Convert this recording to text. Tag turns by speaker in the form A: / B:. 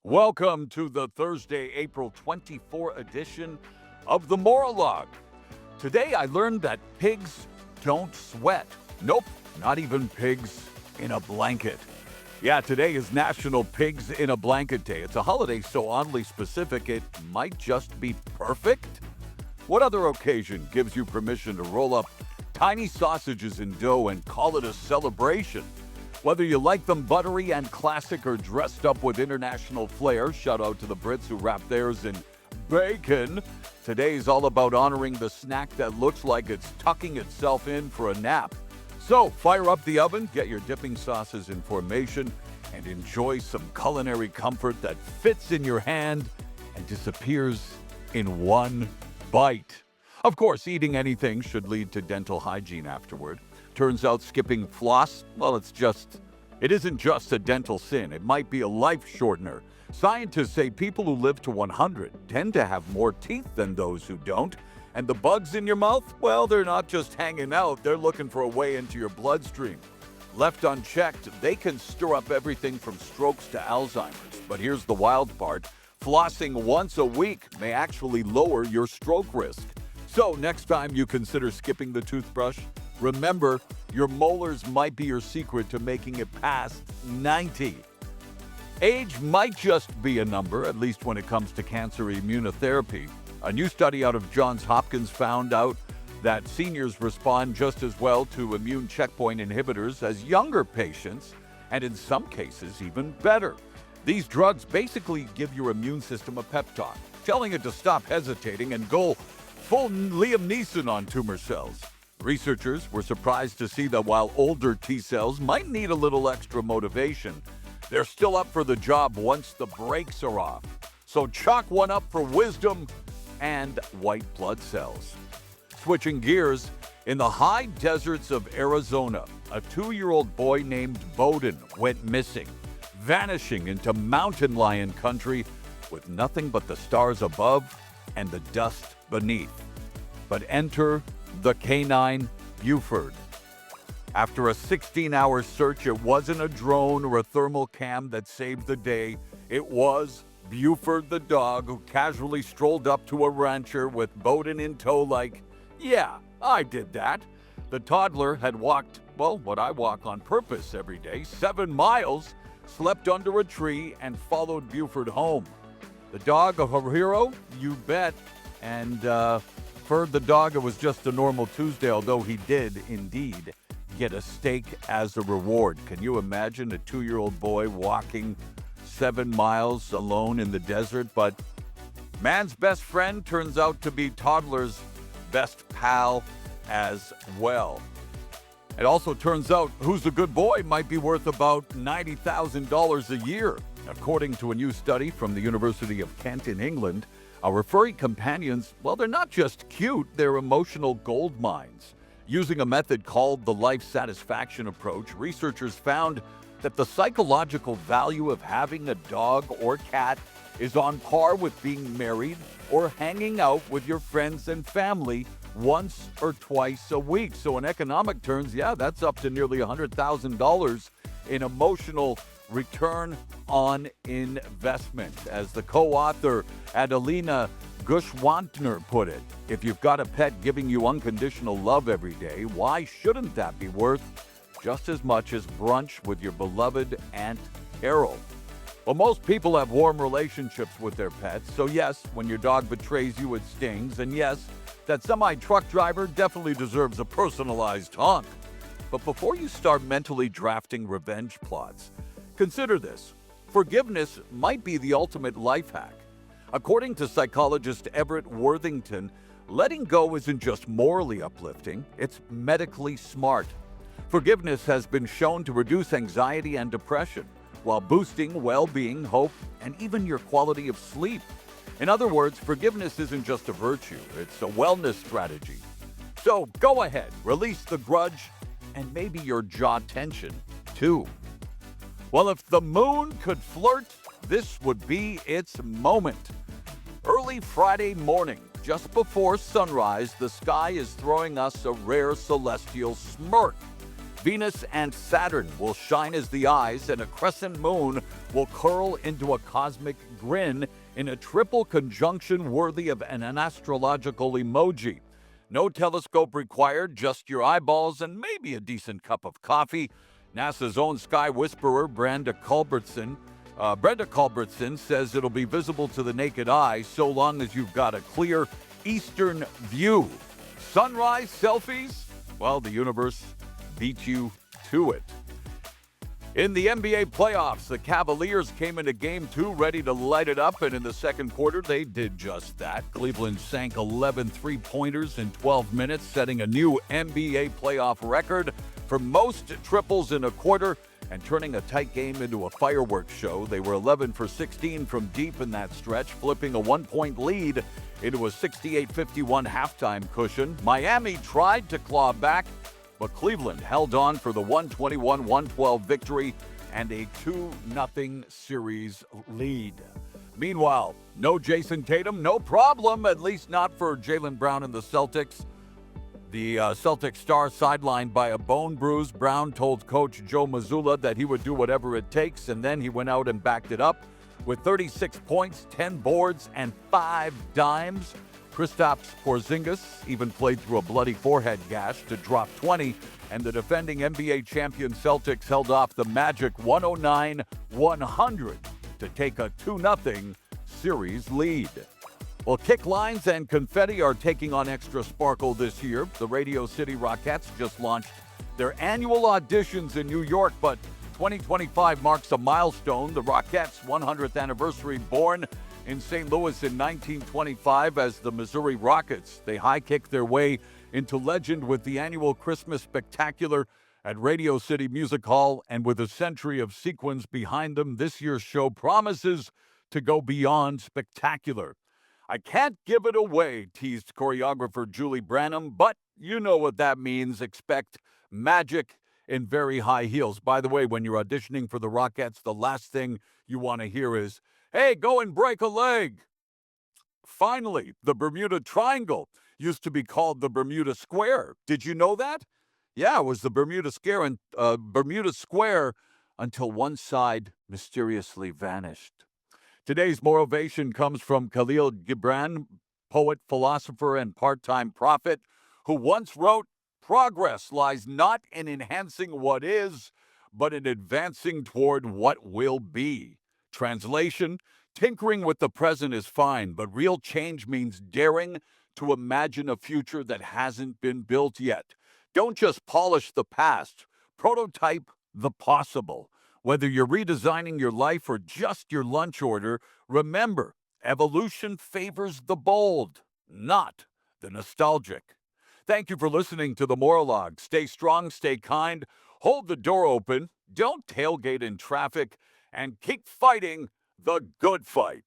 A: Welcome to the Thursday, April 24 edition of the Maurologue. Today I learned that pigs don't sweat. Nope, not even pigs in a blanket. Yeah, today is National Pigs in a Blanket Day. It's a holiday so oddly specific it might just be perfect. What other occasion gives you permission to roll up tiny sausages in dough and call it a celebration? Whether you like them buttery and classic or dressed up with international flair, shout out to the Brits who wrap theirs in bacon. Today's all about honoring the snack that looks like it's tucking itself in for a nap. So fire up the oven, get your dipping sauces in formation, and enjoy some culinary comfort that fits in your hand and disappears in one bite. Of course, eating anything should lead to dental hygiene afterward. Turns out skipping floss, well, it isn't just a dental sin. It might be a life shortener. Scientists say people who live to 100 tend to have more teeth than those who don't. And the bugs in your mouth, well, they're not just hanging out, they're looking for a way into your bloodstream. Left unchecked, they can stir up everything from strokes to Alzheimer's. But here's the wild part. Flossing once a week may actually lower your stroke risk. So next time you consider skipping the toothbrush, remember, your molars might be your secret to making it past 90. Age might just be a number, at least when it comes to cancer immunotherapy. A new study out of Johns Hopkins found out that seniors respond just as well to immune checkpoint inhibitors as younger patients, and in some cases, even better. These drugs basically give your immune system a pep talk, telling it to stop hesitating and go full Liam Neeson on tumor cells. Researchers were surprised to see that while older T cells might need a little extra motivation, they're still up for the job once the brakes are off. So chalk one up for wisdom and white blood cells. Switching gears, in the high deserts of Arizona, a 2-year-old boy named Bowden went missing, vanishing into mountain lion country with nothing but the stars above and the dust beneath. But enter the canine Buford. After a 16-hour search, it wasn't a drone or a thermal cam that saved the day. It was Buford the dog who casually strolled up to a rancher with Bowden in tow like, yeah, I did that. The toddler had walked, well, what I walk on purpose every day, 7 miles, slept under a tree, and followed Buford home. The dog a hero? You bet. And for the dog, it was just a normal Tuesday, although he did indeed get a steak as a reward. Can you imagine a 2-year-old boy walking 7 miles alone in the desert? But man's best friend turns out to be toddler's best pal as well. It also turns out who's a good boy might be worth about $90,000 a year. According to a new study from the University of Kent in England, our furry companions, well, they're not just cute, they're emotional gold mines. Using a method called the life satisfaction approach, researchers found that the psychological value of having a dog or cat is on par with being married or hanging out with your friends and family once or twice a week. So in economic terms, yeah, that's up to nearly $100,000 in emotional return on investment. As the co-author Adelina Gushwantner put it, if you've got a pet giving you unconditional love every day, why shouldn't that be worth just as much as brunch with your beloved Aunt Carol? Well, most people have warm relationships with their pets, so yes, when your dog betrays you, it stings, and yes, that semi-truck driver definitely deserves a personalized honk. But before you start mentally drafting revenge plots, consider this. Forgiveness might be the ultimate life hack. According to psychologist Everett Worthington, letting go isn't just morally uplifting, it's medically smart. Forgiveness has been shown to reduce anxiety and depression, while boosting well-being, hope, and even your quality of sleep. In other words, forgiveness isn't just a virtue, it's a wellness strategy. So go ahead, release the grudge, and maybe your jaw tension, too. Well, if the moon could flirt, this would be its moment. Early Friday morning, just before sunrise, the sky is throwing us a rare celestial smirk. Venus and Saturn will shine as the eyes, and a crescent moon will curl into a cosmic grin in a triple conjunction worthy of an astrological emoji. No telescope required, just your eyeballs and maybe a decent cup of coffee. NASA's own sky whisperer, Brenda Culbertson, says it'll be visible to the naked eye so long as you've got a clear eastern view. Sunrise selfies? Well, the universe beat you to it. In the NBA playoffs, the Cavaliers came into Game 2 ready to light it up, and in the second quarter, they did just that. Cleveland sank 11 three-pointers in 12 minutes, setting a new NBA playoff record for most triples in a quarter and turning a tight game into a fireworks show. They were 11 for 16 from deep in that stretch, flipping a one-point lead into a 68-51 halftime cushion. Miami tried to claw back, but Cleveland held on for the 121-112 victory and a 2-0 series lead. Meanwhile, no Jason Tatum, no problem, at least not for Jaylen Brown and the Celtics. The Celtics star sidelined by a bone bruise. Brown told coach Joe Mazzulla that he would do whatever it takes, and then he went out and backed it up with 36 points, 10 boards, and 5 dimes. Kristaps Porzingis even played through a bloody forehead gash to drop 20, and the defending NBA champion Celtics held off the Magic 109-100 to take a 2-0 series lead. Well, kick lines and confetti are taking on extra sparkle this year. The Radio City Rockettes just launched their annual auditions in New York, but 2025 marks a milestone, the Rockettes' 100th anniversary, born in St. Louis in 1925 as the Missouri Rockets. They high-kicked their way into legend with the annual Christmas Spectacular at Radio City Music Hall, and with a century of sequins behind them, this year's show promises to go beyond spectacular. I can't give it away, teased choreographer Julie Branham, but you know what that means. Expect magic in very high heels. By the way, when you're auditioning for the Rockettes, the last thing you want to hear is, "Hey, go and break a leg." Finally, the Bermuda Triangle used to be called the Bermuda Square. Did you know that? Yeah, it was the Bermuda Square until one side mysteriously vanished. Today's motivation comes from Khalil Gibran, poet, philosopher, and part-time prophet, who once wrote, "Progress lies not in enhancing what is, but in advancing toward what will be." Translation: tinkering with the present is fine, but real change means daring to imagine a future that hasn't been built yet. Don't just polish the past, prototype the possible. Whether you're redesigning your life or just your lunch order, remember, evolution favors the bold, not the nostalgic. Thank you for listening to the Maurologue. Stay strong, stay kind, hold the door open, don't tailgate in traffic, and keep fighting the good fight.